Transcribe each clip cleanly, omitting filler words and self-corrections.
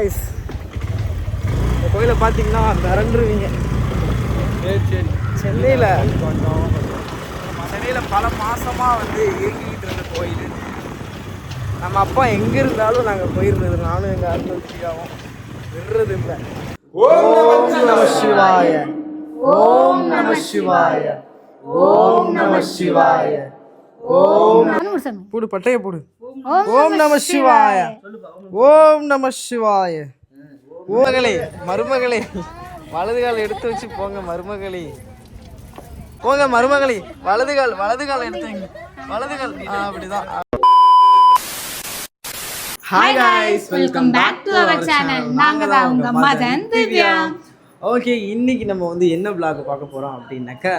Guys, இந்த கோயிலை பார்த்தீங்கன்னா மிரண்டுருவீங்க. சென்னையில் பல மாதமாக வந்து இயங்கிக்கிட்டு இருந்த கோயில். நம்ம அப்பா எங்கே இருந்தாலும் நாங்கள் போயிடுறது, நானும் எங்கள் அருள்ச்சியாவும் விடுறது இல்லை. ஓம் நம சிவாய, ஓம் நம சிவாய, ஓம் நம சிவாய, ஓம் போடு பட்டைய போடு. ஓம் நம சிவாய, ஓம் நம சிவாய. மருமகளே மருமகளே, வலது கால் எடுத்து வச்சு போங்க மருமகளே, போங்க மருமகளே. வலது கால் எடுத்துங்க, வலது கால். அப்படிதான். Hi guys, welcome back to our channel. நாங்க தான் உங்க மதன் திவ்யா. ஓகே, இன்னைக்கு நம்ம வந்து என்ன vlog பார்க்க போறோம் அப்படின்னாக்கா,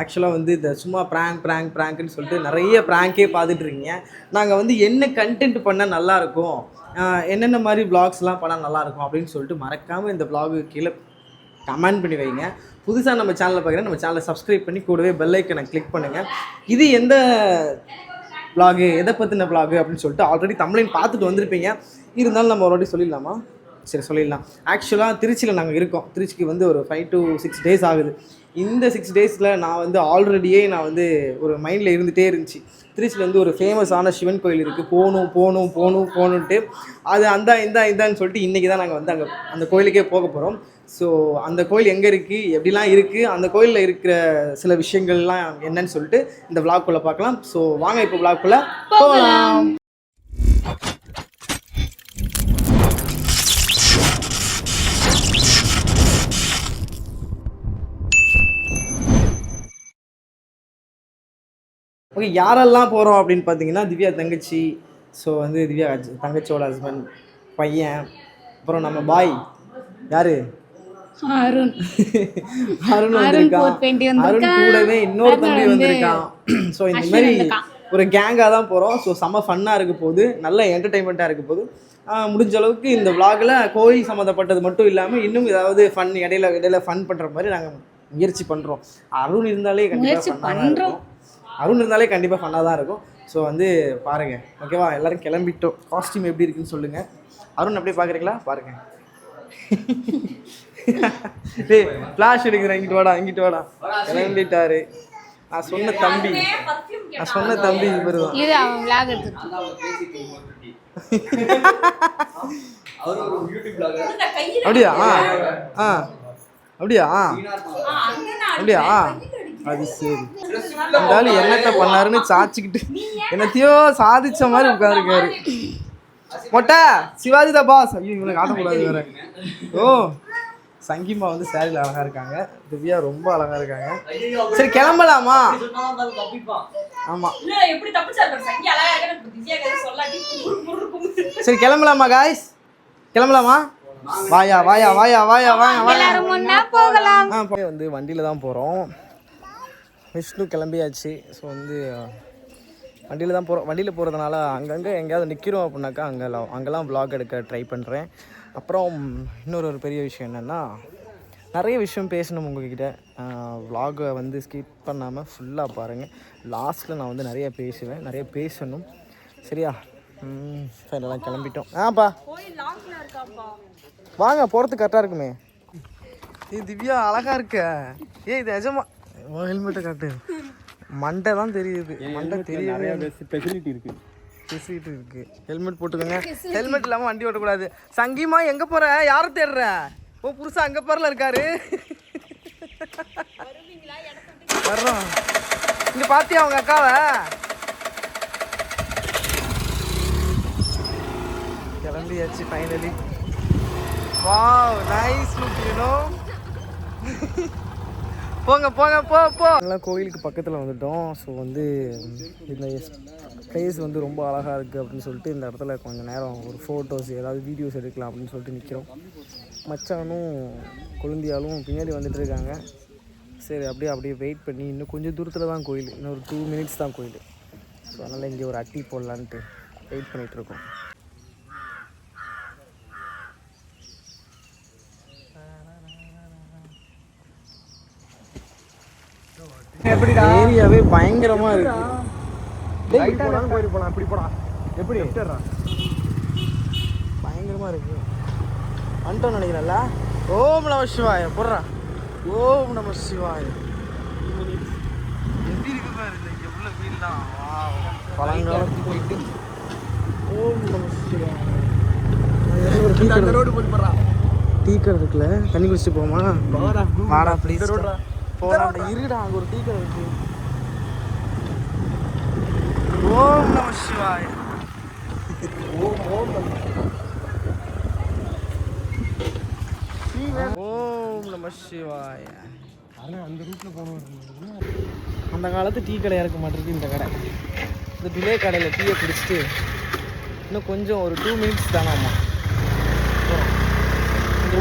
ஆக்சுவலாக வந்து இந்த சும்மா ப்ராங்க்னு சொல்லிட்டு நிறைய ப்ராங்கே பார்த்துட்டு இருக்கீங்க. நாங்கள் வந்து என்ன கண்டென்ட் பண்ணால் நல்லாயிருக்கும், என்னென்ன மாதிரி vlogsலாம் பண்ணால் நல்லாயிருக்கும் அப்படின்னு சொல்லிட்டு மறக்காமல் இந்த vlog கீழே கமெண்ட் பண்ணி வைங்க. புதுசாக நம்ம சேனலில் பார்க்குறேன், நம்ம சேனலை சப்ஸ்கிரைப் பண்ணி கூடவே பெல் ஐக்கனை கிளிக் பண்ணுங்கள். இது எந்த vlog, எதை பற்றின vlog அப்படின்னு சொல்லிட்டு ஆல்ரெடி தமிழையும் பார்த்துட்டு வந்திருப்பீங்க. இருந்தாலும் நம்ம ஒரு வாட்டி சொல்லிடலாமா? சரி சொல்லிடலாம். ஆக்சுவலாக திருச்சியில் நாங்கள் இருக்கோம். திருச்சிக்கு வந்து ஒரு 5 to 6 days ஆகுது. இந்த 6 daysல நான் வந்து ஆல்ரெடியே ஒரு மைண்டில் இருந்துகிட்டே இருந்துச்சு. திருச்சியில் வந்து ஒரு ஃபேமஸான சிவன் கோயில் இருக்குது, போகணுன்ட்டு. அது இந்தான்னு சொல்லிட்டு இன்றைக்கி தான் நாங்கள் வந்து அந்த கோயிலுக்கே போக போகிறோம். ஸோ அந்த கோயில் எங்கே இருக்குது, எப்படிலாம் இருக்குது, அந்த கோயிலில் இருக்கிற சில விஷயங்கள்லாம் என்னன்னு சொல்லிட்டு இந்த vlogக்குள்ளே பார்க்கலாம். ஸோ வாங்க இப்போ vlogக்குள்ளே போகலாம். ஓகே, யாரெல்லாம் போகிறோம் அப்படின்னு பார்த்தீங்கன்னா, திவ்யா தங்கச்சி. ஸோ வந்து திவ்யா தங்கச்சியோட ஹஸ்பண்ட், பையன், அப்புறம் நம்ம பாய் யார், அருண் வந்திருக்கான். அருண் கூடவே இன்னொரு தம்பி வந்திருக்கான். ஸோ இந்த மாதிரி ஒரு கேங்காக தான் போகிறோம். ஸோ செம்ம ஃபன்னாக இருக்க போகுது, நல்ல என்டர்டைன்மெண்ட்டாக இருக்க போகுது. முடிஞ்ச அளவுக்கு இந்த vlogல கோயில் சம்மந்தப்பட்டது மட்டும் இல்லாமல் இன்னும் ஏதாவது ஃபன் இடையில ஃபன் பண்ணுற மாதிரி நாங்கள் முயற்சி பண்ணுறோம். அருண் இருந்தாலே கண்டிப்பாக ஃபன்னாக தான் இருக்கும். ஸோ வந்து பாருங்கள், ஓகேவா? எல்லோரும் கிளம்பிட்டோம். காஸ்டியூம் எப்படி இருக்குன்னு சொல்லுங்கள். அருண் அப்படியே பார்க்குறீங்களா? பாருங்கள். டேய், ஃப்ளாஷ் எடுக்கிறேன், இங்கிட்டு வாடா. கிளம்பிட்டாரு. நான் சொன்ன தம்பி இவர் தான். அப்படியா? அது சரி. இருந்தாலும் என்னத்தை பண்ணாருன்னு சாச்சிக்கிட்டு என்னத்தையோ சாதிச்ச மாதிரி உட்காந்துருக்காரு. மொட்டை சிவாஜி தான் பாஸ். ஐயோ, இவனை காட்டக்கூடாது வேற. ஓ, சங்கிமா வந்து சேரியில் அழகா இருக்காங்க, திவ்யா ரொம்ப அழகா இருக்காங்க. சரி கிளம்பலாமா? ஆமா, சரி கிளம்பலாமா காய்ஸ்? கிளம்பலாமா? வாயா வந்து வண்டியில தான் போறோம். விஷ்ணு கிளம்பியாச்சு. ஸோ வந்து வண்டியில் தான் போகிறோம். வண்டியில் போகிறதுனால அங்கங்கே எங்கேயாவது நிற்கிறோம் அப்படின்னாக்கா அங்கெல்லாம் vlog எடுக்க ட்ரை பண்ணுறேன். அப்புறம் இன்னொரு பெரிய விஷயம் என்னென்னா, நிறைய விஷயம் பேசணும் உங்கள்கிட்ட. vlog-ஐ வந்து ஸ்கிப் பண்ணாமல் ஃபுல்லாக பாருங்கள். லாஸ்ட்டில் நான் வந்து நிறைய பேசணும். சரியா? எல்லாம் கிளம்பிட்டோம். ஆப்பா வாங்க, போகிறதுக்கு கரெக்டாக இருக்குமே. திவ்யா அழகாக இருக்க. இது நிஜமா ஹெல்மெட்டை காட்டு. மண்டை தான் தெரியுது, மண்டை தெரியுது. ஃபெசிலிட்டி இருக்குது. ஹெல்மெட் போட்டுக்கோங்க. ஹெல்மெட் இல்லாமல் வண்டி ஓட்டக்கூடாது. சங்கிமா எங்கே போகிற? யாரை தேடுற? ஓ, புருஷா அங்கே பாரில் இருக்காரு. வர்றோம். இங்கே பார்த்தியா அவங்க அக்காவை? கிளம்பியாச்சு finally. Wow, nice look, you know. போங்க எல்லாம் கோயிலுக்கு பக்கத்தில் வந்துட்டோம். ஸோ வந்து இந்த பிளேஸ் வந்து ரொம்ப அழகாக இருக்குது அப்படின்னு சொல்லிட்டு இந்த இடத்துல கொஞ்சம் நேரம் ஒரு ஃபோட்டோஸ் ஏதாவது வீடியோஸ் எடுக்கலாம் அப்படின்னு சொல்லிட்டு நிற்கிறோம். மச்சானும் கொழுந்தியாலும் பின்னாடி வந்துட்டு இருக்காங்க. சரி, அப்படியே வெயிட் பண்ணி, இன்னும் கொஞ்சம் தூரத்தில் தான் கோயில், இன்னும் ஒரு 2 minutes தான் கோயில். ஸோ அதனால் இங்கே ஒரு அட்டி போடலான்ட்டு வெயிட் பண்ணிகிட்ருக்கோம். ஏரியாவே பயங்கரமா இருக்கு. போலாம், இப்படி போலாம். எப்படி பயங்கரமா பயமாக இருக்கு. வந்துட்டோம்னு நினைக்கிறேன்ல. ஓம் நம சிவாய போடுறா. ஓம் நம சிவாய. எப்படி இருக்கு பாரு இங்கே உள்ள வீடுலாம். பழங்காலத்துக்கு போயிட்டு ஓம் நம சிவாய. ரோடு போட்டு போடுறா. டீ கடை இருக்குல்ல, தண்ணி குடிச்சிட்டு போமா? வாடா ப்ளீஸ் போடா. இருடா, அங்கே ஒரு டீ கடை இருக்கு. ஓம் நம சிவாய. ஓம் நம சிவாய. அந்த ரூட்டில் போகணும். அந்த காலத்து டீ கடையாக இருக்க மாட்டேங்குது இந்த கடை. இந்த டிலே கடையில் டீயை குடிச்சிட்டு இன்னும் கொஞ்சம் ஒரு 2 மினிட்ஸ் தானாம்மா. இங்கே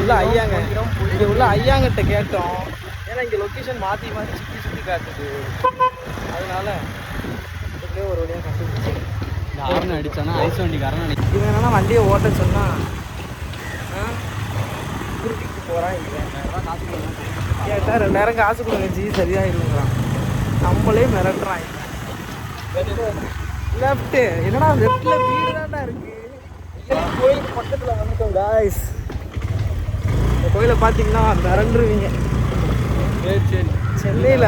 உள்ள ஐயாங்கிட்ட கேட்டோம். ஏன்னா இங்கே லொக்கேஷன் மாற்றி மாற்றி சுற்றி காட்டுது. அதனால இப்படியே ஒரு வழியாக கண்டுபிடிச்சி இந்த ஆர்னு அடித்தானா ஐஸ் வண்டிக்காரன் நினைக்கிறேன். இவன் என்னன்னா வண்டியை ஓட்ட சொன்னால் குறுக்கிட்டு போகிறான். கேட்டால் 2000 காசு கொடுங்க ஜி சரியாயிருங்கிறான். நம்மளே மிரட்டுறான். லெஃப்ட்டு என்னடா லெஃப்ட்டில் வீடு தான்டா இருக்குது. கோயிலுக்கு பக்கத்தில் வந்துட்டோம் காய்ஸ். இந்த கோயிலை பார்த்தீங்கன்னா மிரண்டுருவீங்க. சரி சென்னையில்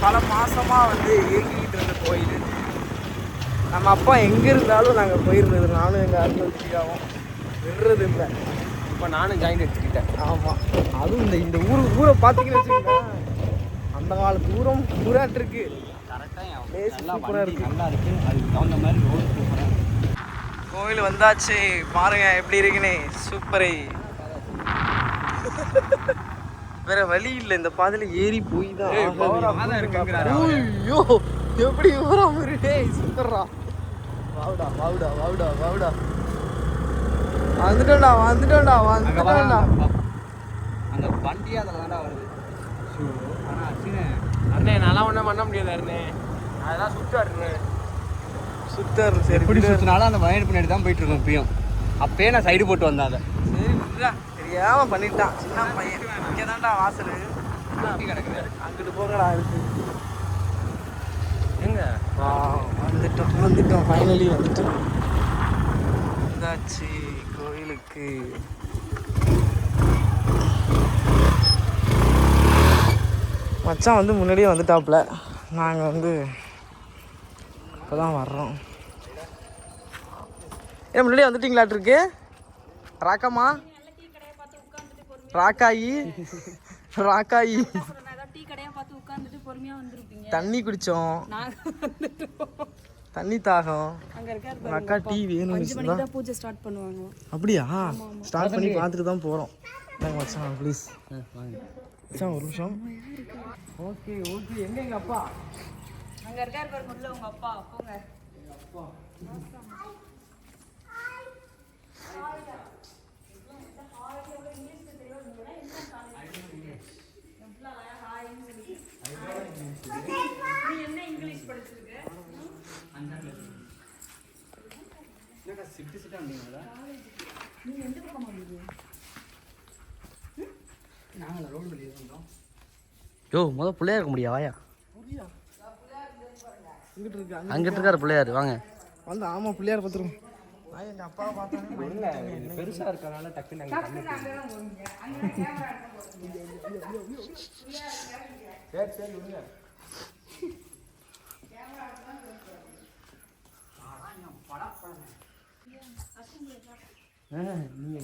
பல மாதமாக வந்து இயங்கிக்கிட்டு இருந்த கோயில். நம்ம அப்பா எங்கே இருந்தாலும் நாங்கள் போயிருந்தது. நானும் எங்கள் அருள்ஜியாவும் விடுறது இல்லை. இப்போ நானும் ஜாயின் எடுத்துக்கிட்டேன். ஆமாம், அதுவும் இந்த ஊரை பார்த்தீங்கன்னு வச்சுக்கோங்க. அந்த காலத்து ஊராட்டு இருக்கு. சூப்பராக இருக்கு, நல்லா இருக்கு. அதுக்கு தகுந்த மாதிரி ரோடு சூப்பராக. கோயில் வந்தாச்சு பாருங்க எப்படி இருக்குன்னு. சூப்பரை. வேற வழி இல்லை, இந்த பாதையில் ஏறி போய் தான். ஐயோ எப்படி ஊராம இருக்கு. சூப்பர்ரா. வாவுடா வாவுடா வாவுடா வாவுடா. வந்துட்டோம்டா. அந்த வண்டியே அதில் தாண்டா வருது. ஆனால் அண்ணே நல்லா ஒன்றும் பண்ண முடியாது அண்ணே. அதெல்லாம் சுத்தாரு. சரி எப்படி சுற்றினாலும் அந்த வயடு பின்னாடி தான் போயிட்டு இருக்கோம். இப்பயும் அப்பயே நான் சைடு போட்டு வந்தேன். அதை சரி விட்றா, தெரியாமல் பண்ணிட்டான் சின்ன பையன். இங்கே தான்டா வாசல் கிடக்குது. அங்கிட்டு போங்கடா இருக்கு. எங்க வந்துட்டோம் ஃபைனலி வந்துட்டோம். வந்தாச்சு கோயிலுக்கு. மச்சான் வந்து முன்னாடியே வந்துட்டாப்புல. நாங்கள் வந்து இப்போ தான் வர்றோம். ஏன் முன்னாடியே வந்துட்டீங்களாட்டிருக்கு? ராக்கம்மா ராக்காயி தண்ணி குடித்தோம். தண்ணி தாகம். அக்கா டீ வேணும். பூஜை ஸ்டார்ட் பண்ணுவாங்க. அப்படியா? ஸ்டார்ட் பண்ணி பார்த்துட்டு தான் போகிறோம். மச்சான் ப்ளீஸ் மச்சான் ஒரு நிமிஷம். ஓகே எங்க எங்கள் அப்பா? அங்கே இருக்கார் உங்கள் அப்பா. போங்க. யோ முதல் பிள்ளையா இருக்க முடியா? வாயா அங்கிட்டு இருக்காரு பிள்ளையாரு. வாங்க வந்து. ஆமாம் பிள்ளையார் பார்த்துருவோம். எங்கள் அப்பாவை பார்த்தோம். பெருசாக இருக்கனால டக்குன்னு சரி விடுங்க.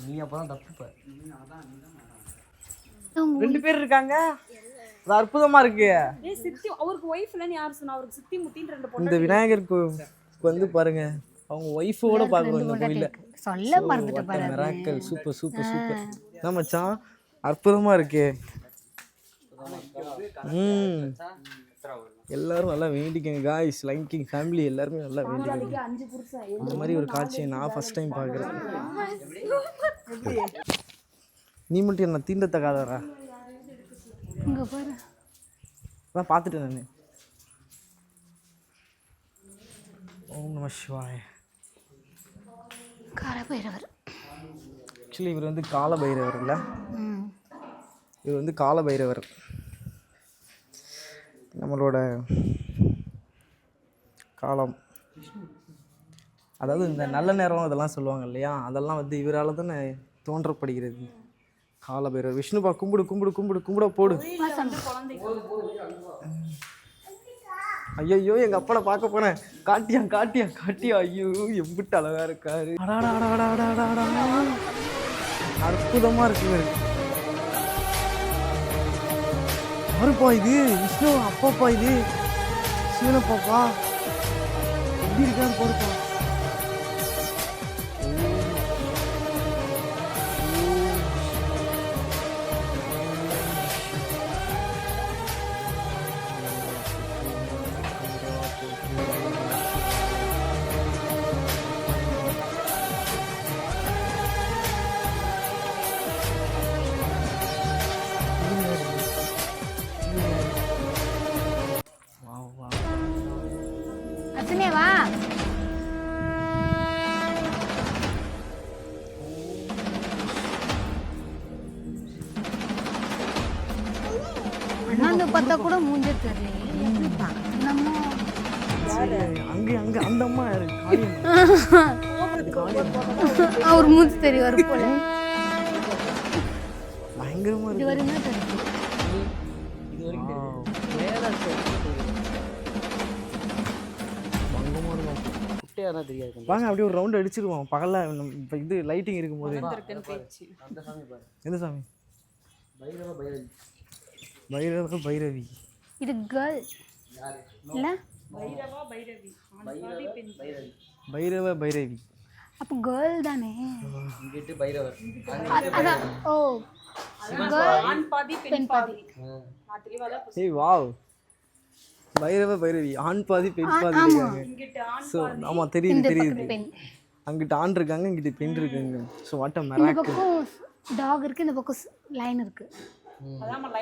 நீ அப்பதான் தப்புப்ப. 2 பேர் இருக்காங்க. அது அற்புதமா இருக்கு. அவருக்கு ஒய்ஃப் இல்லன்னு யார் சொன்னா? அவருக்கு சுத்தி முத்தின்னு 2 பொண்ணு. இந்த விநாயகருக்கு வந்து பாருங்க, அவங்க ஒய்ஃபோட பார்க்கணும் இந்த கோயில்ல. சொல்ல மறந்துட்டு பாருங்க. மிராக்கல். சூப்பர். என்ன மச்சான் அற்புதமா இருக்கு. எல்லாரும் நல்லா வேண்டிக்கங்க காய்ஸ். லைன் கிங் ஃபேமிலி எல்லாருமே நல்லா வேண்டிக்கங்க. இந்த மாதிரி ஒரு காட்சியை நான் ஃபர்ஸ்ட் டைம் பார்க்குறேன். நீ மட்டும் என்ன தீண்டத்தக்காதவரா? இங்க பாரு. நான் பார்த்துட்டேன் நான். ஓம் நம சிவாய. காலபைரவர். ஆக்சுவலி இவர் வந்து காலபைரவர் இல்லை, இவர் வந்து காலபைரவர். நம்மளோட காலம் அதாவது இந்த நல்ல நேரம் அதெல்லாம் சொல்லுவாங்க இல்லையா, அதெல்லாம் வந்து இவரால் தானே தோன்றப்படுகிறது. காலபைரவர் விஷ்ணுபா கும்பிடு கும்பிடு கும்பிடு கும்பிட போடு. ஐயோ எங்கள் அப்பனை பார்க்க போனேன். காட்டியா காட்டியா காட்டியா, ஐயோ எம்பிட்டு அழகா இருக்காரு. அற்புதமாக இருக்குங்க. யாருப்பா இது? விஷ்ணு அப்பாப்பா இது? சிவனப்பாப்பா எப்படி இருக்காரு பாருப்பா. அச்சனே வா. அண்ணாந்து பார்த்தா கூட மூஞ்ச தெரியல. நம்ம அங்கே அங்கே அந்த அம்மா யாரு? அவர் மூஞ்சி தெரிவாரு போல. பயங்கரமா இது இருக்கு. வரைக்கும் தெரியும். குட்டையாக தெரியாது. வாங்க அப்படியே ஒரு ரவுண்ட் அடிச்சிருவோம் பகல்ல. இப்போ இது லைட்டிங் இருக்கும்போது. அந்த சாமி பாரு. எந்த சாமி? பைரவ பைரவி. பைரவ பைரவி. இது கேர்ள் இல்ல? பைரவ பைரவி. அப்போ கேர்ள் தானே. இங்கிட்டு பைரவர். அதான். ஓ கேர்ள் பெண் பாதி. ஏய் வாவ். பைரவ பைரவி ஆண் பாதி பெண் பாதி இருக்காங்க. ஸோ ஆமாம் தெரியுது தெரியுது. பெண். அங்கிட்ட ஆண் இருக்காங்க, இங்கிட்ட பெண் இருக்காங்க. ஸோ வாட் அ இந்த மிராக்கிள். பக்கம் டாக் இருக்கு, இந்த பக்கம் லைன் இருக்கு.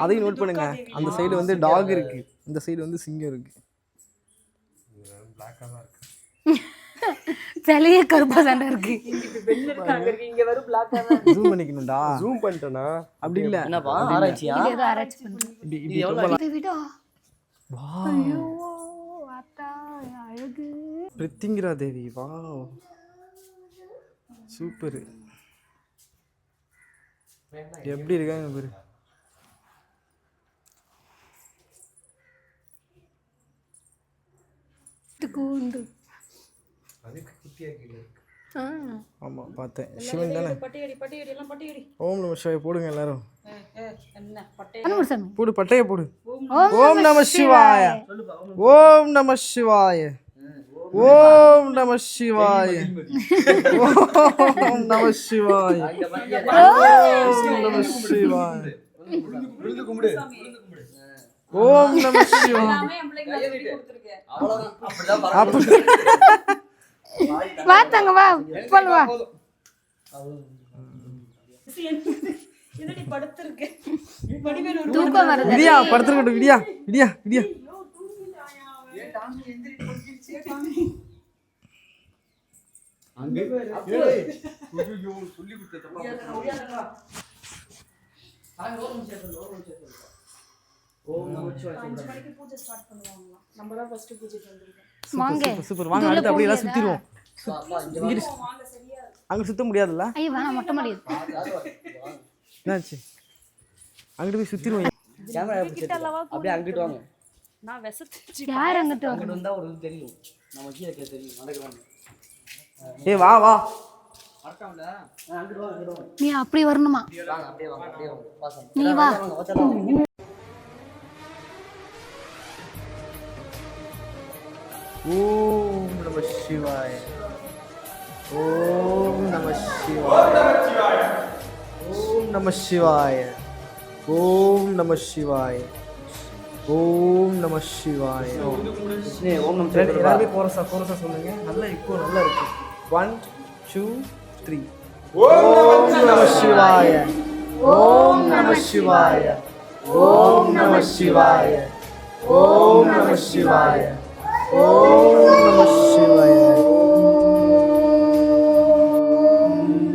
அதையும் நோட் பண்ணுங்க. அந்த சைடு வந்து டாக் இருக்கு, இந்த சைடு வந்து சிங்கம் இருக்கு. தலையே கருப்பா தானே இருக்கு. ஜூம் பண்ணிக்கணும்டா. ஜூம் பண்ணிட்டேனா? அப்படி இல்ல. என்னப்பா ஆராய்ச்சியா? இது ஏதோ ஆராய்ச்சி பண்றேன். இப்படி திரும்பலாம். இதை விட ஐயோ அத்தா அழகு. பிரித்திங்கிரா தேவி. Wow super. எப்படி இருக்காங்க பாரு. கூண்டு. ஆமா பார்த்தேன். சிவன் தானே. ஓம் நம சிவாய போடுங்க எல்லாரும். போடு பட்டைய போடு. ஓம் நம சிவாய. ஓம் நம சிவாய. ஓம் நம சிவாய. ஓம் நம சிவாய. ஓம் நம சிவாய. ஓம் நம சிவாய. வாத்தாங்க வா போல வா. தூக்கம் வருது. விடியா படுத்துக்கிட்டு விடியா விடியா விடியா. சூப்பர். வாங்க அடுத்து அப்படியே எல்லாம் சுத்திடுவோம். அங்க சுத்த முடியாதுல்ல? ஐயோ வேணாம், மொட்டை மாடி. என்னாச்சு? அங்கிட்டு போய் சுத்திடுவோம். கேமரா அப்படியே அங்கிட்டு வாங்க. யார் அங்கிட்டு அங்கிட்டு வந்தா ஒரு இது தெரியும். நம்ம கீழே தெரியும். நடக்குவாங்க. ஏய் வா வா. வரட்டாம்ல. அங்கிட்டு வாங்க அங்கிட்டு வாங்க. நீ அப்படி வரணுமா? வாங்க அப்படியே வாங்க அப்படியே வாங்க. பாசம். நீ வா. ஓம் நம சிவாய. ஓம் நம சிவாய. ஓம் நம சிவாய. ஓம் நம சிவாய. ஓம் நம சிவாய. ஓம் நம எல்லாருமே கோரஸா சொல்லுங்க. நல்லா இப்போ நல்லா இருக்கு. 1 2 3. ஓம் நம சிவாய. ஓம் நம சிவாய. ஓம் நம சிவாய. ஓம் நம சிவாய. ஓம் நம சிவாய.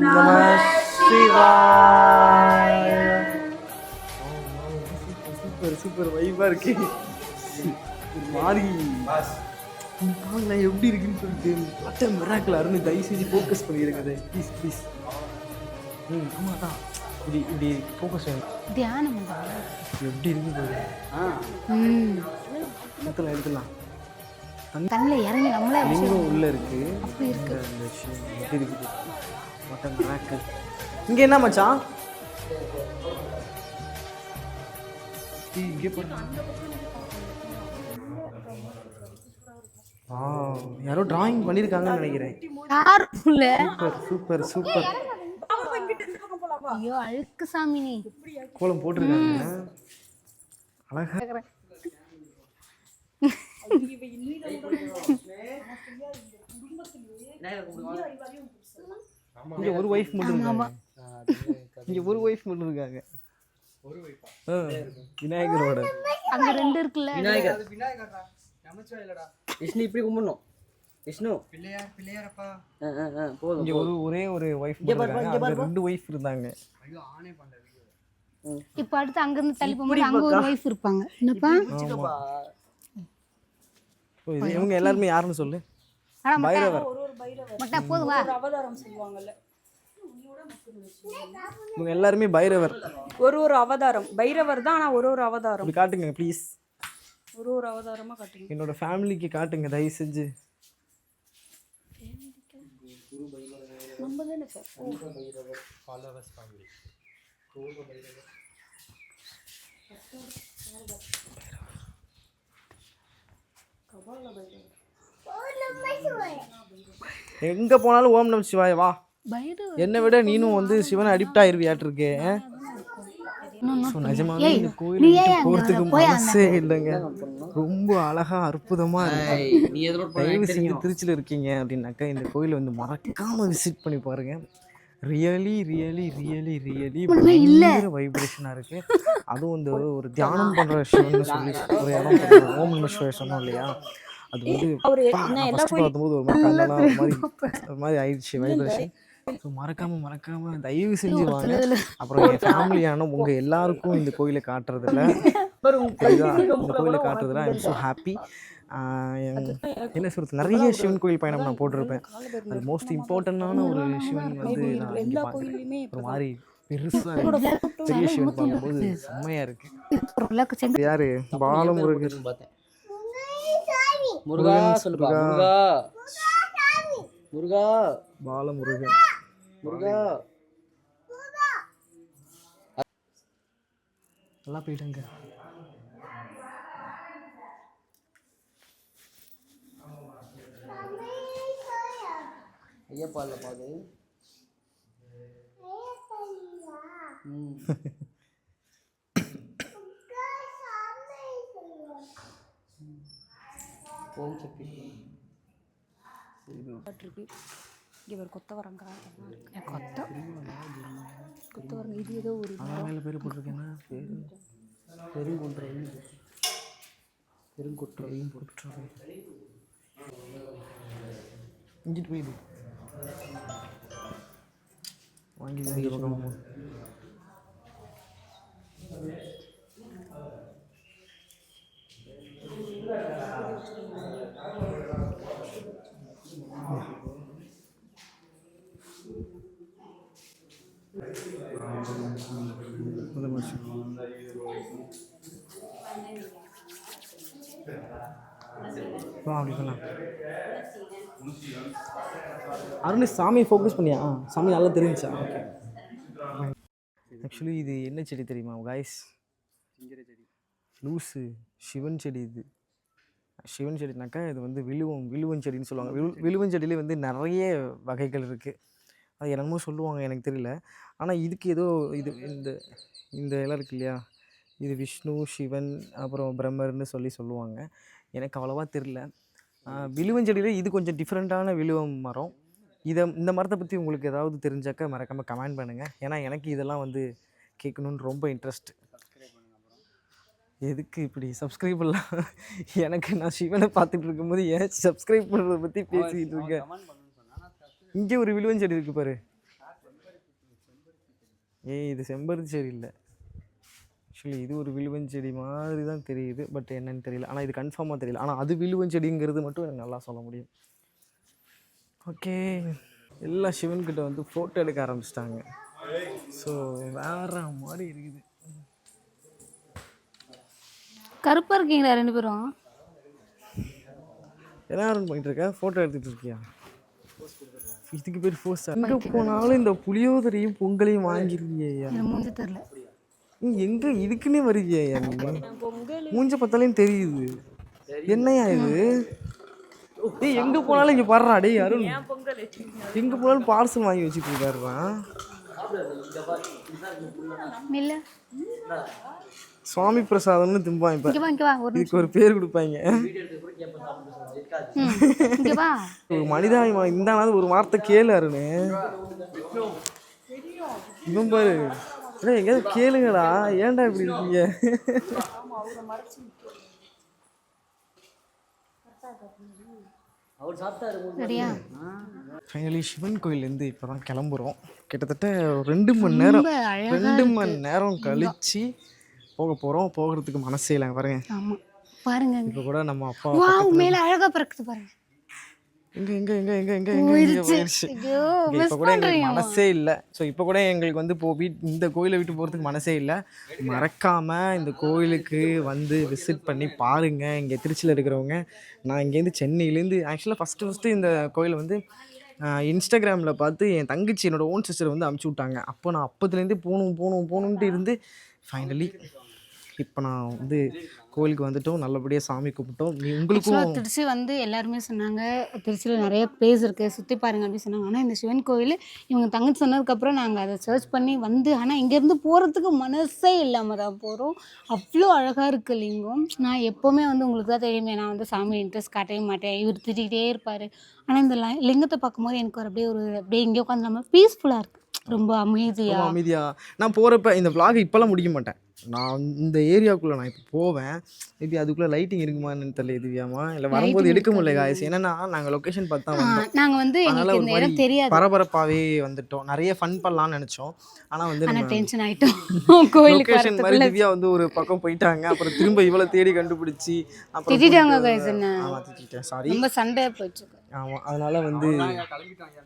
நம சிவாய. சூப்பர் வைபா இருக்கு. மாறி பாருங்களேன் எப்படி இருக்குன்னு சொல்லிட்டு வாட் அ மிராக்கிள். அருண் தயவு செஞ்சு ஃபோக்கஸ் பண்ணிடுங்க ப்ளீஸ் ப்ளீஸ். ஆமாம் தான் இப்படி இப்படி ஃபோக்கஸ் தியானம் எப்படி இருக்கு பாரு. எடுத்துலாம் தண்ணியில் இறங்கி நம்மளே லிங்கம் உள்ள இருக்கு. அப்படி இருக்கு இந்த விஷயம் எப்படி இருக்குது வாட் அ மிராக்கிள். இங்கே என்ன மச்சான் இங்கே போடுறாங்க. யாரோ டிராயிங் பண்ணியிருக்காங்கன்னு நினைக்கிறேன். Super super. ஐயோ அழுக்கு சாமி நீ கோலம் போட்டிருக்காங்க அழகா. இங்க ஒரு ஒய்ஃப் மட்டும் இருக்காங்க. இங்க ஒரு ஒய்ஃப் மட்டும் இருக்காங்க. விநாயகரோட அங்க 2 இருக்குல்ல. விநாயகர் விஷ்ணு இப்படி கும்பிடணும். விஷ்ணு பிள்ளையாரப்பா போதும். இங்க ஒரே ஒரு ஒய்ஃப் இருக்காங்க. அங்க 2 ஒய்ஃப் இருந்தாங்க. இப்ப அடுத்து அங்க இருந்து தள்ளி போகும்போது அங்க ஒரு வைஃப் இருப்பாங்க. என்னப்பா இவங்க எல்லாருமே யாருன்னு சொல்லு. பைரவர் மட்டா போதும் வா. அவதாரம் சொல்லுவாங்கல்ல, இவங்க எல்லாருமே பைரவர். ஒரு அவதாரம் பைரவர் தான். ஆனா ஒரு அவதாரம் அப்படி காட்டுங்க ப்ளீஸ். ஒரு அவதாரமா காட்டுங்க. என்னோட ஃபேமிலிக்கு காட்டுங்க தயவு செஞ்சு. நம்ம தானே சார். எங்க போனாலும் ஓம் நம சிவாய வா. பைரவர் என்னை விட நீனும் வந்து சிவனை அடிக்ட் ஆயிருவியாட்டு நிஜமாவே இந்த கோயில் போறதுக்கு மனசே இல்லைங்க. ரொம்ப அழகா அற்புதமா இருக்கு. நீ எதோ தயவு செஞ்சு திருச்சியில் இருக்கீங்க அப்படின்னாக்கா இந்த கோயிலை வந்து மறக்காம விசிட் பண்ணி பாருங்க. ரியலி ரியலி ரியலி ரியலி பயங்கர வைப்ரேஷனாக இருக்கு. அதுவும் இந்த ஒரு தியானம் பண்ற விஷயம்னு சொல்லி ஒரு இடம் ஓம் நம சிவாய சொன்னோம் இல்லையா, அது வந்து பார்க்கும்போது ஒரு மாதிரி கண்ணெல்லாம் ஒரு மாதிரி ஆயிடுச்சு வைப்ரேஷன். ஸோ மறக்காம தயவு செஞ்சு வாங்க. அப்புறம் என் ஃபேமிலியான உங்க எல்லாருக்கும் இந்த கோயிலை காட்டுறதுல இந்த கோயிலை காட்டுறதுல ஐ எம் ஸோ ஹாப்பி. என்ன சொல்றது, நிறைய சிவன் கோயில் பயணம் நான் போட்டிருப்பேன். அது மோஸ்ட் இம்பார்ட்டண்டான ஒரு சிவன் வந்து நான் இங்கே பார்க்குறேன். ஒரு மாதிரி பெருசாக பெரிய சிவன் பார்க்கும்போது செம்மையாக இருக்கு. யாரு பாலமுருகன் பார்த்தேன். முருகா சொல்லுப்பா. முருகா முருகா பாலமுருகன் முருகா நல்லா போயிட்டாங்க. ஐயப்பா இல்லை பாது. ஓம் சக்தி. இவர் கொத்தவரங்க கொத்தவரங்க இது ஏதோ ஒரு மேலே பேர் போட்டிருக்கேன்னா பேர் பெருங்குன்றம். பெருங்குற்றையும் போட்டுருவேன். இங்கிட்டு போயிடு வாங்கி பக்கம் அப்படி பண்ணலாம். அருண் சாமியை ஃபோக்கஸ் பண்ணியா? சாமி நல்லா தெரிஞ்சுச்சா? ஓகே. ஆக்சுவலி இது என்ன செடி தெரியுமா காய்ஸ்? லூஸு சிவன் செடி. இது சிவன் செடினாக்கா இது வந்து விழுவன் செடின்னு சொல்லுவாங்க. விழுவன் செடியிலே வந்து நிறைய வகைகள் இருக்குது. அது என்னமோ சொல்லுவாங்க, எனக்கு தெரியல. ஆனால் இதுக்கு ஏதோ இது இந்த இலை இருக்கு இல்லையா, இது விஷ்ணு சிவன் அப்புறம் பிரம்மர்னு சொல்லுவாங்க. எனக்கு அவ்வளோவா தெரில. விழுவன் செடியில் இது கொஞ்சம் டிஃப்ரெண்ட்டான விழுவம் மரம். இந்த மரத்தை பற்றி உங்களுக்கு ஏதாவது தெரிஞ்சாக்கா மறக்காமல் கமெண்ட் பண்ணுங்கள். ஏன்னா எனக்கு இதெல்லாம் வந்து கேட்கணுன்னு ரொம்ப இன்ட்ரெஸ்ட். எதுக்கு இப்படி சப்ஸ்கிரைபெல்லாம்? எனக்கு நான் சிவனை பார்த்துட்டு இருக்கும்போது ஏன் சப்ஸ்கிரைப் பண்ணுறதை பற்றி பேசிக்கிட்டு இருக்கேன். இங்கே ஒரு விழுவன் செடி இருக்குது பாரு. இது செம்பருத்தி செடி இல்லை, ஆக்சுவலி இது ஒரு வில்வஞ்செடி மாதிரி தான் தெரியுது, பட் என்னன்னு தெரியல. ஆனால் இது கன்ஃபார்மாக தெரியல. ஆனால் அது வில்வஞ்செடிங்கிறது மட்டும் எனக்கு நல்லா சொல்ல முடியும். ஓகே, எல்லா சிவன்கிட்ட வந்து ஃபோட்டோ எடுக்க ஆரம்பிச்சிட்டாங்க. ஸோ வேற மாதிரி இருக்குது. கருப்பா இருக்கீங்களா 2 பேரும்? என்ன பண்ணிட்டு இருக்க? ஃபோட்டோ எடுத்துகிட்டு இருக்கியா? இதுக்கு பேர் ஃபோர்ஸா? எங்கே போனாலும் இந்த புளியோதரையும் பொங்கலையும் வாங்கிருக்கியா? மூஞ்சி தெரியல. நீ எங்கே இதுக்குன்னே வருவியா? நீ மூஞ்ச பார்த்தாலையும் தெரியுது. என்னையா இது? ஏய், எங்கே போனாலும் இங்கே பாடுறா. டேய் அருண், எங்கே போனாலும் பார்சல் வாங்கி வச்சுட்டு இருக்காருறான். இல்ல சுவாமி பிரசாதம்னு திம்பான். இப்போ இங்க வா இதுக்கு ஒரு பேர் கொடுப்பாங்க. இங்க வா. ஒரு மனிதாபிமானம் இருந்தாலும் ஒரு வார்த்தை கேளு அருணு. இவன் பாரு, எங்கேயாவது கேளுங்கடா, ஏன்டா இப்படி இருக்கீங்க? சரியா? ஃபைனலி சிவன் கோயிலேருந்து இப்போ தான் கிளம்புறோம். கிட்டத்தட்ட 2 மணி நேரம் கழிச்சு போக போகிறோம். போகிறதுக்கு மனசே இல்லை பாருங்க. ஆமா பாருங்க, இப்போ கூட நம்ம அப்பா வாவ் மேல அழகா பறக்குது பாருங்க. போயிடுச்சு. இப்போ கூட எங்களுக்கு மனசே இல்லை. ஸோ இப்போ கூட எங்களுக்கு வந்து இந்த கோயிலை விட்டு போகிறதுக்கு மனசே இல்லை. மறக்காமல் இந்த கோயிலுக்கு வந்து விசிட் பண்ணி பாருங்கள். இங்கே திருச்சியில் இருக்கிறவங்க, நான் இங்கேருந்து சென்னையிலேருந்து ஆக்சுவலாக ஃபஸ்ட்டு இந்த கோயிலை வந்து இன்ஸ்டாகிராமில் பார்த்து என் தங்கச்சி என்னோடய ஓன் சிஸ்டர் வந்து அமுச்சு விட்டாங்க. அப்போ நான் அப்போதுலேருந்து போகணுன்ட்டு இருந்து ஃபைனலி இப்போ நான் வந்து கோயிலுக்கு வந்துட்டோம். நல்லபடியாக சாமி கும்பிட்டோம். உங்களுக்கும் திருச்சி வந்து எல்லாருமே சொன்னாங்க, திருச்சியில் நிறைய பிளேஸ் இருக்குது, சுற்றி பாருங்க அப்படின்னு சொன்னாங்க. ஆனால் இந்த சிவன் கோயில் இவங்க தங்கச்சி சொன்னதுக்கப்புறம் நாங்கள் அதை சர்ச் பண்ணி வந்து, ஆனால் இங்கேருந்து போகிறதுக்கு மனசே இல்லாமல் தான் போகிறோம். அவ்வளோ அழகாக இருக்குது லிங்கம். நான் எப்போவுமே வந்து உங்களுக்கு தான் தெரியுமே, நான் வந்து சாமி இன்ட்ரெஸ்ட் காட்டவே மாட்டேன், இவர் திட்டிகிட்டே இருப்பார். ஆனால் இந்த லிங்கத்தை பார்க்கும்போது எனக்கு அப்படியே இங்கே உட்காந்து நம்ம பீஸ்ஃபுல்லாக இருக்குது. ரொம்ப அமைதியாக நான் போகிறப்ப இந்த vlog இப்போல்லாம் முடிக்க மாட்டேன். நான் இந்த ஏரியாவுக்குள்ளே நான் இப்போ போவேன். மேபி அதுக்குள்ளே லைட்டிங் இருக்குமான்னு தெரியல. இதுவியாமா இல்லை வரும்போது எடுக்க முடியல காய்ஸ். என்னன்னா நாங்கள் லொக்கேஷன் பார்த்தா வந்தோம். நாங்கள் வந்து அதனால் ஒரு மாதிரி பரபரப்பாகவே வந்துட்டோம். நிறைய ஃபன் பண்ணலாம்னு நினச்சோம். ஆனால் வந்து டென்ஷன் ஆகிட்டோம். கோயிலுக்கு லொக்கேஷன் மாதிரி திவ்யா வந்து ஒரு பக்கம் போயிட்டாங்க. அப்புறம் திரும்ப இவ்வளோ தேடி கண்டுபிடிச்சி அப்புறம் திட்டிட்டேன். சாரி, ரொம்ப சண்டை போயிடுச்சு. ஆமாம், அதனால் வந்து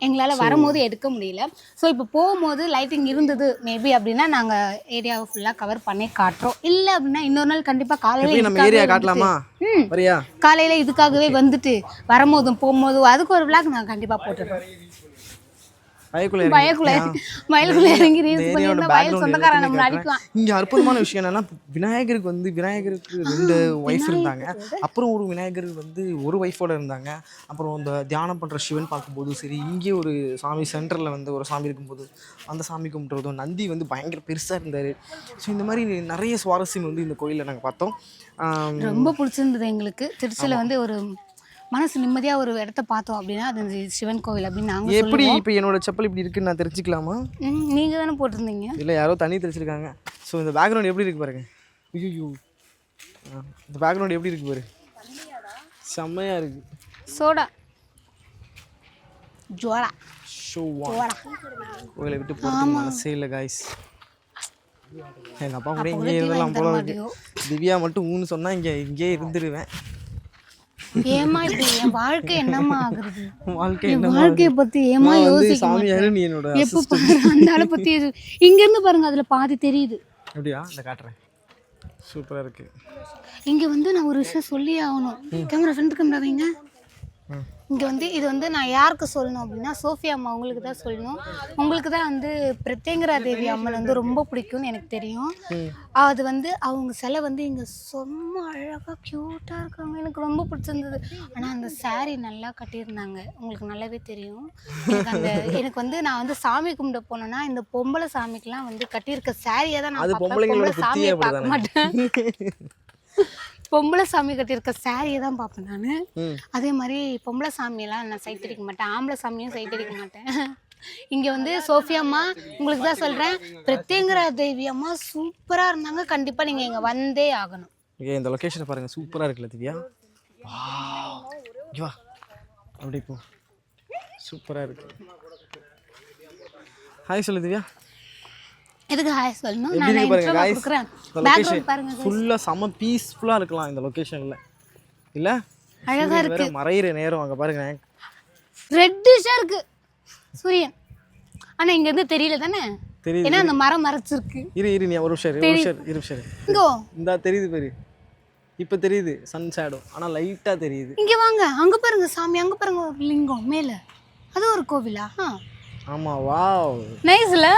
எங்களால் வரும்போது எடுக்க முடியல. ஸோ இப்போ போகும்போது லைட்டிங் இருந்தது மேபி அப்படின்னா நாங்கள் ஏரியாவை ஃபுல்லாக கவர் பண்ணி காட்டுறோம். இல்லை அப்படின்னா இன்னொரு நாள் கண்டிப்பாக காலையில் நம்ம ஏரியா காட்டலாமா? வரியா? காலையில் இதுக்காகவே வந்துட்டு வரும்போதும் போகும்போதும் அதுக்கு ஒரு விளாக் நாங்கள் கண்டிப்பாக போட்டுருக்கோம். வயலுக்குள்ள இறங்கி ரீல்ஸ் பண்ணியிருந்தா வயல் சொந்தக்காரன் நம்மளை அடிக்கலாம். இங்கே அற்புதமான விஷயம் என்னன்னா, விநாயகருக்கு 2 ஒய்ஃப் இருந்தாங்க. அப்புறம் ஒரு விநாயகர் வந்து ஒரு ஒய்ஃபோட இருந்தாங்க. அப்புறம் இந்த தியானம் பண்ணுற சிவன் பார்க்கும்போது சரி, இங்கே ஒரு சாமி சென்டரில் வந்து ஒரு சாமி இருக்கும்போது அந்த சாமி கும்பிட்றதும், நந்தி வந்து பயங்கர பெருசாக இருந்தார். ஸோ இந்த மாதிரி நிறைய சுவாரஸ்யம் வந்து இந்த கோயிலில் நாங்கள் பார்த்தோம். ரொம்ப பிடிச்சிருந்தது எங்களுக்கு. திருச்சியில் வந்து ஒரு மனசு நிம்மதியாக ஒரு இடத்த பார்த்தோம் அப்படின்னா அது சிவன் கோவில் அப்படின்னு நாங்கள் எப்படி. இப்போ என்னோட செப்பல் இப்படி இருக்குன்னு நான் தெரிஞ்சுக்கலாமா? நீங்கள் தானே போட்டிருந்தீங்க. இல்லை, யாரோ தண்ணி தெரிச்சிருக்காங்க. ஸோ இந்த பேக்ரவுண்ட் எப்படி இருக்கு பாருங்க. ஐயோ, இந்த பேக்ரவுண்ட் எப்படி இருக்கு பாரு, செம்மையாக இருக்கு. சோடா ஜோடா கோயிலை விட்டு போகிறதுக்கு மனசே இல்லை காய்ஸ். எங்கள் அப்பா கூட இங்கே இருந்தெல்லாம் போல இருக்கு. திவ்யா மட்டும் ஊன்னு சொன்னால் இங்கே இருந்துடுவேன். ஏமா இப்படி என் வாழ்க்கை என்னமா ஆகுறது? வாழ்க்கையை பத்தி ஏமா யோசிக்க சாமியாரு நீ என்னோட எப்ப பாரு அந்த ஆளை பத்தி இங்க இருந்து பாருங்க, அதுல பாதி தெரியுது. அப்படியா? இந்த காட்டுறேன், சூப்பரா இருக்கு. இங்க வந்து நான் ஒரு விஷயம் சொல்லி ஆகணும். கேமரா ஃப்ரண்ட் கேமரா வைங்க. இங்கே வந்து இது வந்து நான் யாருக்கு சொல்லணும் அப்படின்னா சோஃபியா அம்மா உங்களுக்கு தான் சொல்லணும். உங்களுக்கு தான் வந்து பிரத்யங்கரா தேவி அம்மன் வந்து ரொம்ப பிடிக்கும்னு எனக்கு தெரியும். அது வந்து அவங்க சிலை வந்து இங்கே செம்ம அழகாக க்யூட்டாக இருக்காங்க, எனக்கு ரொம்ப பிடிச்சிருந்தது. ஆனால் அந்த சாரீ நல்லா கட்டியிருந்தாங்க, உங்களுக்கு நல்லாவே தெரியும். எனக்கு வந்து நான் வந்து சாமி கும்பிட போனேன்னா இந்த பொம்பளை சாமிக்கெலாம் வந்து கட்டியிருக்க சாரியை தான் நான் பொம்பளை சாமியை பார்க்க மாட்டேன். பொம்பளை சாமி கட்டியிருக்க சாரியை தான் பார்ப்பேன் நான். அதே மாதிரி பொம்பளை சாமியெல்லாம் நான் சைட் அடிக்க மாட்டேன், ஆம்பளை சாமியும் சைட் அடிக்க மாட்டேன். இங்கே வந்து சோஃபியா அம்மா உங்களுக்கு தான் சொல்கிறேன், பிரத்யங்கரா தேவி அம்மா சூப்பராக இருந்தாங்க. கண்டிப்பாக நீங்கள் இங்கே வந்தே ஆகணும். இந்த லொக்கேஷனை பாருங்கள், சூப்பராக இருக்குல்ல திவ்யா? வா அப்படி போ, சூப்பராக இருக்கு. ஹாய் சொல்லு திவ்யா. எதுக்கு ஹாய் சொல்லணும்? எப்படி நான் இருக்கு பாருங்க இன்ட்ரோவா guys. கொடுக்குறேன். இந்த பேக்ரவுண்ட் லொகேஷன் பாருங்க guys. ஃபுல்லா செம பீஸ்ஃபுல்லா இருக்கலாம் இந்த லொகேஷன்ல. இல்ல அழகா சூரியன் இருக்கு. வேற மறையிற நேரம் அங்க பாருங்க. ரெட்டிஷா இருக்கு சூரியன். ஆனா இங்க இருந்து தெரியல தானே? தெரியுது. ஏன்னா அந்த மரம் மறைச்சிருக்கு. இரு நீ ஒரு நிமிஷம். இங்கோ இந்தா தெரியுது பாரு. இப்ப தெரியுது சன் ஷேடோ. ஆனா லைட்டா தெரியுது. இங்க வாங்க. அங்க பாருங்க சாமி. அங்க பாருங்க ஒரு லிங்கம் மேல. அது ஒரு கோவிலா? ஆமா வாவ். நைஸ்ல.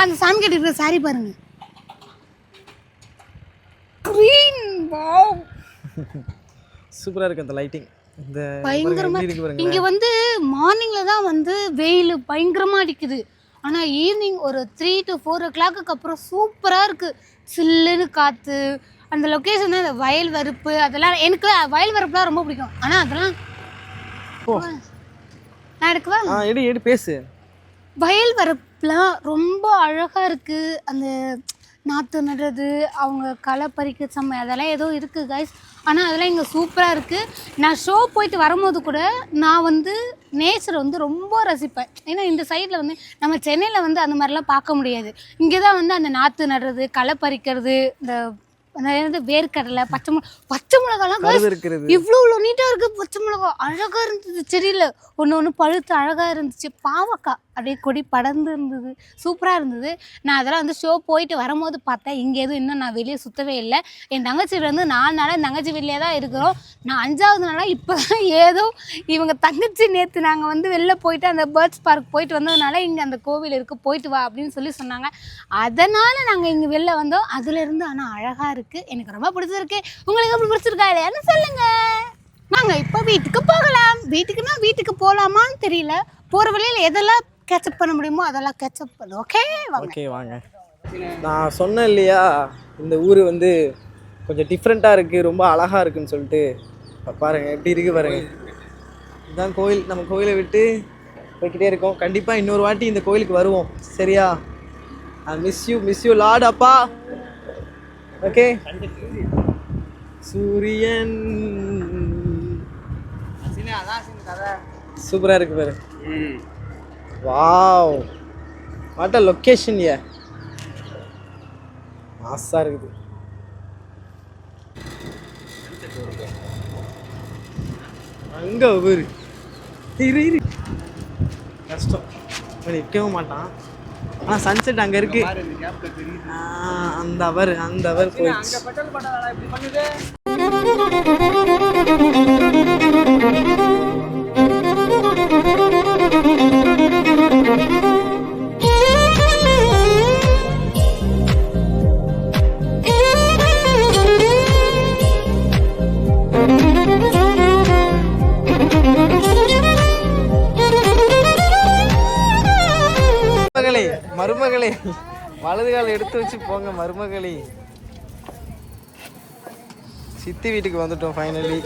அந்த சாமி கிட்ட இருக்கிற சாரி பாருங்க. Green wow. சூப்பரா இருக்கு அந்த லைட்டிங். இந்த பயங்கரமா இருக்கு பாருங்க. இங்க வந்து மார்னிங்ல தான் வந்து வெயில் பயங்கரமா அடிக்குது. ஆனா ஈவினிங் ஒரு 3 to 4 o'clock அப்புறம் சூப்பரா இருக்கு. சில்லுன்னு காத்து. அந்த லொகேஷன் அந்த வயல் வரப்பு அதெல்லாம் எனக்கு வயல் வரப்புலாம் ரொம்ப பிடிக்கும். ஆனா அதெல்லாம் நான் எடுக்கவா? எடு பேசு. வயல் வரப்புலாம் ரொம்ப அழகா இருக்கு. அந்த நாற்று நடுறது அவங்க களை பறிக்க செம்ம அதெல்லாம் ஏதோ இருக்குது கைஸ். ஆனால் அதெல்லாம் இங்கே சூப்பராக இருக்குது. நான் ஷோ போயிட்டு வரும்போது கூட நான் வந்து நேச்சரை வந்து ரொம்ப ரசிப்பேன். ஏன்னா இந்த சைடில் வந்து நம்ம சென்னையில் வந்து அந்த மாதிரிலாம் பார்க்க முடியாது. இங்கே தான் வந்து அந்த நாற்று நடுறது களை பறிக்கிறது இந்த வேர்க்கடலை பச்சை மிளகாலாம் இவ்வளோ நீட்டாக இருக்குது. பச்சை மிளகா அழகாக இருந்தது. செடியில் ஒன்று பழுத்து அழகாக இருந்துச்சு. பாவக்காய் அப்படியே கொடி படர்ந்து இருந்தது. சூப்பராக இருந்தது. நான் அதெல்லாம் வந்து ஷோ போயிட்டு வரும்போது பார்த்தேன். இங்கே எதுவும் இன்னும் நான் வெளியே சுற்றவே இல்லை. என் தங்கச்சி வந்து 4 நாளாக என் தங்கச்சி வெளியே தான் இருக்கிறோம். நான் 5வது நாளாக இப்போ தான் ஏதோ இவங்க தங்கச்சி நேற்று நாங்கள் வந்து வெளில போயிட்டு அந்த பேர்ட்ஸ் பார்க் போயிட்டு வந்ததுனால இங்கே அந்த கோவில் இருக்குது போயிட்டு வா அப்படின்னு சொன்னாங்க. அதனால் நாங்கள் இங்கே வெளில வந்தோம். அதுலேருந்து ஆனால் அழகாக இருக்குது. எனக்கு ரொம்ப பிடிச்சிருக்கு. உங்களுக்கு எப்படி பிடிச்சிருக்கா இல்லையான்னு சொல்லுங்க. நாங்கள் இப்போ வீட்டுக்கு போகலாம். வீட்டுக்கு போகலாமான்னு தெரியல. போகிற வழியில் எதெல்லாம் கேட்சப் பண்ண முடியுமோ அதெல்லாம் கேட்சப் பண்ணு. ஓகே வாங்க. நான் சொன்னேன் இல்லையா இந்த ஊர் வந்து கொஞ்சம் டிஃப்ரெண்ட்டாக இருக்குது, ரொம்ப அழகாக இருக்குன்னு சொல்லிட்டு. பாருங்கள் எப்படி இருக்குது பாருங்கள். இதுதான் கோயில். நம்ம கோயிலை விட்டு போய்கிட்டே இருக்கோம். கண்டிப்பாக இன்னொரு வாட்டி இந்த கோயிலுக்கு வருவோம். சரியா? மிஸ் யூ லார்ட் அப்பா. ஓகே. சூரியன் சூப்பராக இருக்கு பாரு. Wow what a location. மாசா இருக்குது. அங்க ஒரு இரு கஷ்டம் நிற்கவும் மாட்டான். ஆனால் சன்செட் அங்கே இருக்கு. அந்த அவர் போயிடுச்சு. மருமகளே வலது கால் எடுத்து வச்சு போங்க மருமகளே. சித்தி வீட்டுக்கு வந்துட்டோம் ஃபைனலி.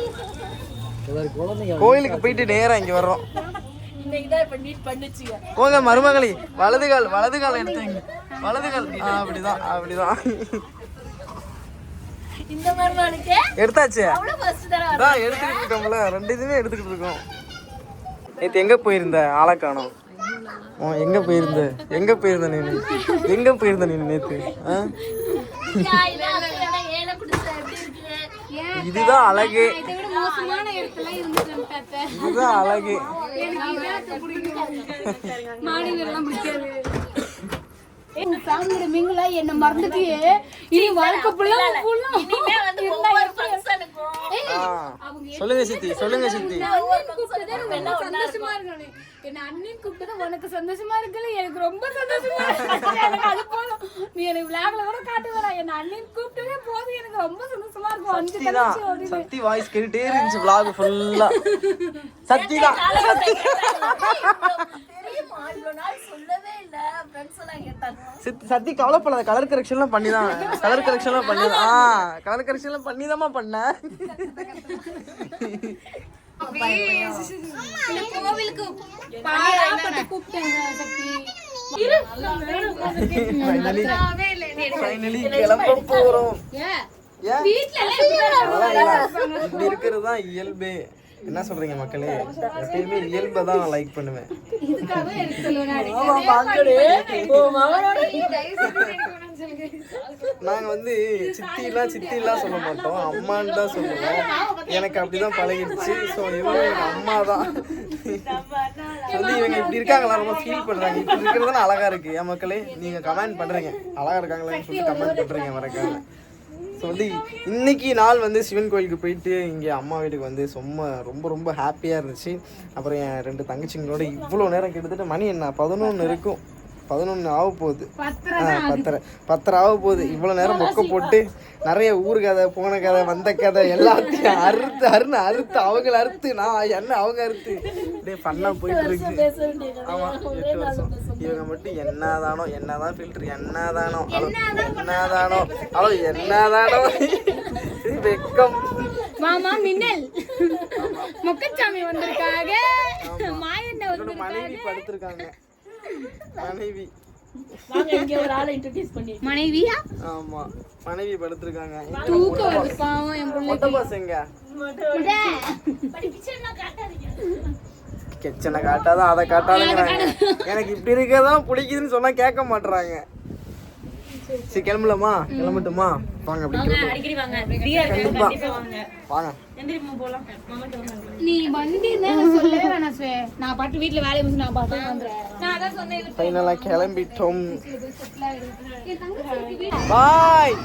கோயிலுக்கு போயிட்டு நேரா இங்க வர்றோம். போங்க மருமகளே. வலது கால் எடுத்து வலது கால். அப்படிதான் எடுத்தாச்சு. எடுத்துக்கிட்டு இருக்கோம்ல. 2 இதுவுமே எடுத்துக்கிட்டு இருக்கோம். நேற்று எங்க போயிருந்த ஆளை காணோம். எங்க போயிருந்த நீ நேத்து? இதுதான் அழகு. என்ன மறந்துட்டியே. இனி வாழ்க்கை சொல்லுங்க சித்தி. என்ன அண்ணன் கூப்பிட்டது உனக்கு சந்தோஷமா இருக்குல்ல? எனக்கு ரொம்ப சந்தோஷமா இருக்கு. எனக்கு அது போதும். நீ எனக்கு விளையாடல கூட காட்டு வர. என்ன அண்ணன் கூப்பிட்டதே போதும். எனக்கு ரொம்ப சந்தோஷமா இருக்கும். சத்தி வாய்ஸ் கேட்டுட்டே இருந்துச்சு vlog ஃபுல்லா. சத்திதான் சத்தி கவலைப்படாத. கலர் கரெக்ஷன்லாம் பண்ணிதான் பண்ணேன். கோவிலுக்கு ஃபைனலி கிளம்ப போறோம். இப்படி இருக்கிறது தான் இயல்பே. என்ன சொல்கிறீங்க மக்களே? எப்பயுமே இயல்பை தான் நான் லைக் பண்ணுவேன். நாங்கள் வந்து சித்திலாம் சொல்ல மாட்டோம், அம்மான்னு தான் சொல்லுவோம். எனக்கு அப்படிதான் பழகிடுச்சு. ஸோ இவங்க எனக்கு அம்மா தான். வந்து இவங்க இப்படி இருக்காங்களா ரொம்ப ஃபீல் பண்ணுறாங்க. இப்படி இருக்கிறது அழகா இருக்கு. என் மக்களே நீங்கள் கமெண்ட் பண்ணுறீங்க அழகா இருக்காங்களான்னு சொல்லிட்டு கமெண்ட் பண்ணுறீங்க மறக்காம. ஸோ வந்து இன்னைக்கு நாள் வந்து சிவன் கோயிலுக்கு போயிட்டு இங்கே அம்மா வீட்டுக்கு வந்து ரொம்ப ரொம்ப ஹாப்பியாக இருந்துச்சு. அப்புறம் என் 2 தங்கச்சிங்களோட இவ்வளோ நேரம் கிட்டத்தட்ட மணி என்ன 11 இருக்கும், 11 ஆக போகுது, 10 ஆக போகுது. இவ்வளோ நேரம் மொக்க போட்டு நிறைய ஊர் கதை, போன கதை, வந்த கதை எல்லாத்தையும் அறுத்து அவங்கள அறுத்து நான் என்ன அவங்க அறுத்து அப்படியே ஃபன்னாக போயிட்டு இருக்கு. ஆமாம் 8 வருஷம். இவங்க மட்டும் என்னதான் ஃபில்டர் என்னதானோ வெக்கம். மாமா மின்னல் மொக்கச்சாமி வந்திருக்காங்க. மாயண்ண என்னோட மனைவி படுத்திருக்காங்க. மனைவி மனைவியா? ஆமா மனைவி படுத்திருக்காங்க. தூக்கம் வருது பாவம் என் புள்ள. மொட்டை பசங்க கிச்சனை காட்டாதான் அதை காட்டாதுங்கிறாங்க. எனக்கு இப்படி இருக்கதான் பிடிக்குதுன்னு சொன்னா கேட்க மாட்டுறாங்க. சரி கிளம்பலாமா? கிளம்பட்டுமா? வாங்க அப்படி கண்டிப்பா வாங்க. நீ வந்தீங்கன்னா சொல்லவே வேணாம் ஸ்வே. நான் பாட்டு வீட்ல வேலைய முடிச்சு நான் பாட்டு வந்துறேன். நான் அதான் சொன்னேன். ஃபைனலா கிளம்பிட்டோம். பாய்.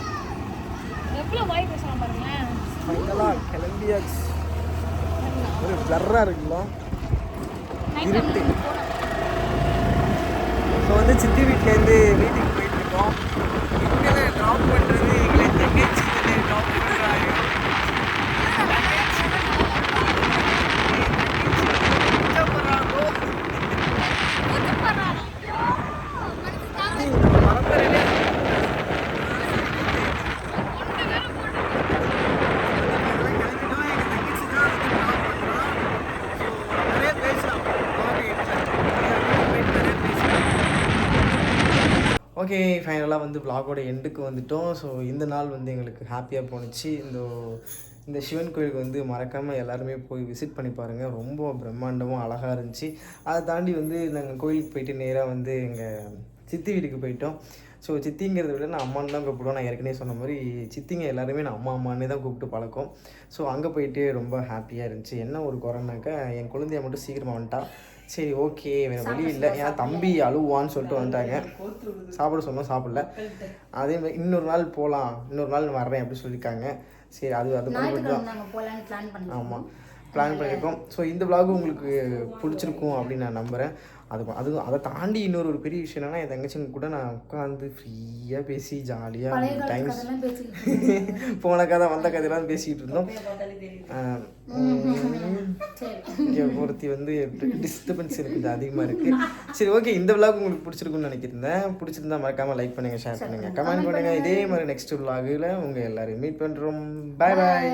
எவ்வளவு வாய் பேசலாம் பாருங்க. ஃபைனலா கிளம்பியாச்சு. ஒரு பிளர்ரா இருக்குல்ல இருட்டு. இப்போ வந்து சித்தி வீட்டிலேருந்து வீட்டுக்கு போயிட்டு இருக்கோம். இங்கே ட்ராப் பண்ணுறது எங்களை தங்கச்சி ட்ராப் பண்ணுறாங்க. ஓகே ஃபைனலாக வந்து vlog-ஓட எண்டுக்கு வந்துட்டோம். ஸோ இந்த நாள் வந்து எங்களுக்கு ஹாப்பியாக போணுச்சு. இந்த சிவன் கோயிலுக்கு வந்து மறக்காமல் எல்லாருமே போய் விசிட் பண்ணி பாருங்கள். ரொம்ப பிரம்மாண்டமாக அழகாக இருந்துச்சு. அதை தாண்டி வந்து நாங்கள் கோயிலுக்கு போயிட்டு நேராக வந்து எங்கள் சித்தி வீட்டுக்கு போயிட்டோம். ஸோ சித்திங்கிறத விட நான் அம்மான்னு தான் கூப்பிடுவோம். நான் ஏற்கனவே சொன்ன மாதிரி சித்திங்க எல்லாருமே நான் அம்மானே தான் கூப்பிட்டு பழக்கம். ஸோ அங்கே போயிட்டு ரொம்ப ஹாப்பியாக இருந்துச்சு. என்ன ஒரு குறைனாக்கா என் குழந்தைய மட்டும் சீக்கிரமாக வந்துட்டா. சரி ஓகே வேறு வழி இல்லை, ஏன்னா தம்பி அழுவான்னு சொல்லிட்டு வந்துட்டாங்க. சாப்பிட சொன்னோம், சாப்பிடல. அதே மாதிரி இன்னொரு நாள் போகலாம், இன்னொரு நாள் வர்றேன் அப்படி சொல்லியிருக்காங்க. சரி அது பண்ணிட்டு தான் ஆமாம் பிளான் பண்ணியிருக்கோம். ஸோ இந்த vlog உங்களுக்கு பிடிச்சிருக்கும் அப்படின்னு நான் நம்புகிறேன். அதை தாண்டி இன்னொரு பெரிய விஷயம் என்னன்னா, என் தங்கச்சிங்க கூட நான் உட்காந்து ஃப்ரீயாக பேசி ஜாலியாக டைம் போன கதை வந்த கதையெல்லாம் பேசிக்கிட்டு இருந்தோம். இங்கே ஒருத்தி வந்து டிஸ்டர்பன்ஸ் இருக்குது அதிகமாக இருக்குது. சரி ஓகே இந்த vlog உங்களுக்கு பிடிச்சிருக்குன்னு நினைக்கிறேன். பிடிச்சிருந்தா மறக்காமல் லைக் பண்ணுங்கள், ஷேர் பண்ணுங்கள், கமெண்ட் பண்ணுங்கள். இதே மாதிரி நெக்ஸ்ட் vlogல உங்கள் எல்லோரும் மீட் பண்ணுறோம். பாய் பாய்.